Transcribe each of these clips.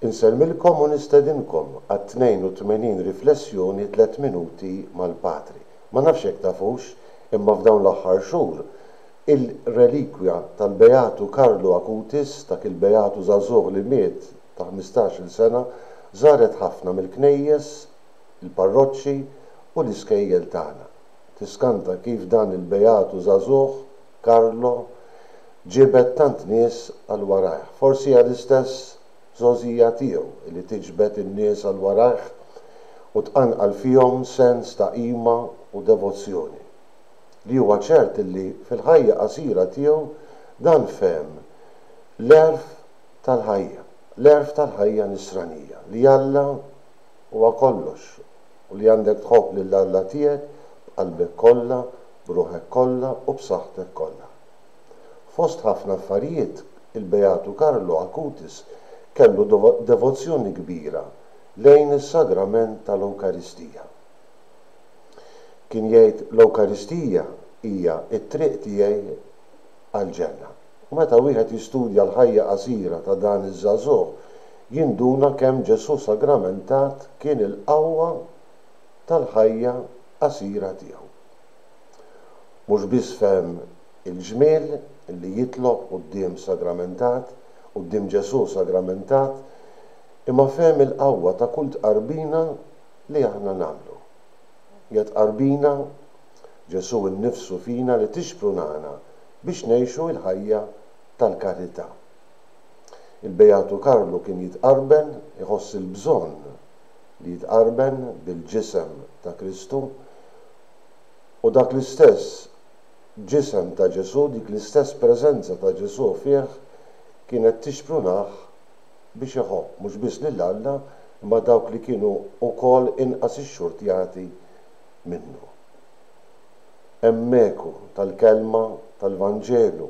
Inselmilkom u nistedinkom għat-82 riflessjoni 3 minuti mal-Patri. Ma nafx hekk tafux, imma f'dawn l-aħħar xhur il-relikwja tal-Beatu Karlo Acutis, dak il-Beatu żagħżugħ li miet ta' 15-il sena, żaret ħafna mill-knejjes, il-parroċċi u l-iskejjel tagħna. Tiskanta kif dan il-Beatu żagħżugħ Karlo ġibed tant nies għal warajh. Forsi għall-istess żożija tiegħu li tiġbed in-nies għal warajh u tqanqal fihom sens ta' qima u devozzjoni. Li huwa ċert li fil-ħajja qasira tiegħu dan fehem l-erf tal-ħajja nisranija li Alla huwa kollox u li għandek tħobb lil Alla tiegħek b'qalbek kollha, b'ruħek kollha u b'saħħtek kollha. Fost ħafna affarijiet, il-Beatu Karlo Acutis kellu devozzjoni kbira lejn is-sagrament tal-Ewkaristija. Kien jgħid l-Ewkaristija hija t-triq tiegħi għall-ġenna. U meta wieħed jistudja l-ħajja qasira ta' dan iż-żagħżugħ jinduna kemm Ġesu sagramentat kien il-qawwa tal-ħajja qasira tiegħu. Mhux biss fehem il-ġmiel li jitlob quddiem sagramentat, quddiem Ġesu sagramentat, imma fehem il-qawwa ta' kull tqarbina li aħna nagħmlu. Hija tqarbina Ġesu innifsu fina li tixprunana biex ngħixu l-ħajja tal-karità. Il-Beatu Karlo kien jitqarben, iħoss il-bżonn li jitqarben bil-ġisem ta' Kristu u dak l-istess ġisem ta' Ġesu, dik l-istess preżenza ta' Ġesu fih kienet tixprunah biex iħobb mhux biss lil Alla imma dawk li kienu wkoll inqas ixxurtjati minnu. Hemm eku tal-kelma tal-Vanġelu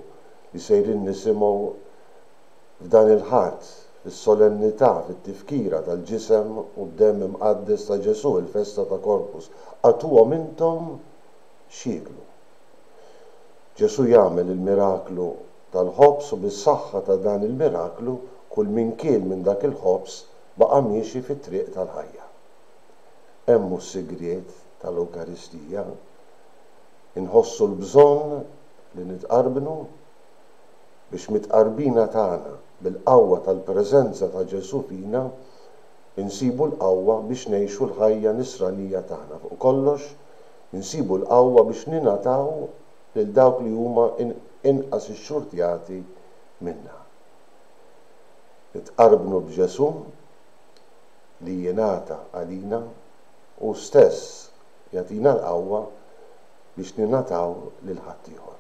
li sejrin nisimgħu f'dan il-ħadd, fis-solennità, fit-tifkira tal-ġisem u d-demm imqaddes ta' Ġesu, il-festa ta' Corpus. Għatuhom intom x'jieklu. Ġesu jagħmel il-miraklu tal-ħobs u bis-saħħa ta' dan il-miraklu kull min kien minn dak il-ħobs baqa' miexi fit-triq tal-ħajja. Hemm s-sigriet tal-Ewkaristija, inħossu l-bżonn li nitqarbnu biex mitqarbina tagħna bil-qawwa tal-preżenza ta' Ġesu fina insibu l-qawwa biex ngħixu l-ħajja nisranija tagħna. Fuq kollox insibu l-qawwa biex ningħataw lil dawk li huma inqas ixxurtjati minnha. Nitqarbnu b'Ġesu li jingħata għalina u stess jagħtina l-qawwa biex ningħataw lil ħaddieħor.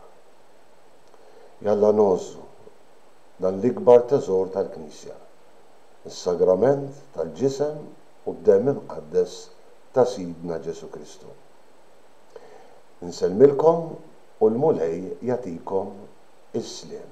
Jalla nogħżu dan l-ikbar teżor tal-Knisja, is-sagrament tal-ġisem u d-demm imqaddes ta' Sidna Ġesu Kristu. Inselmilkom u l-Mulej jagħtikom is-sliem.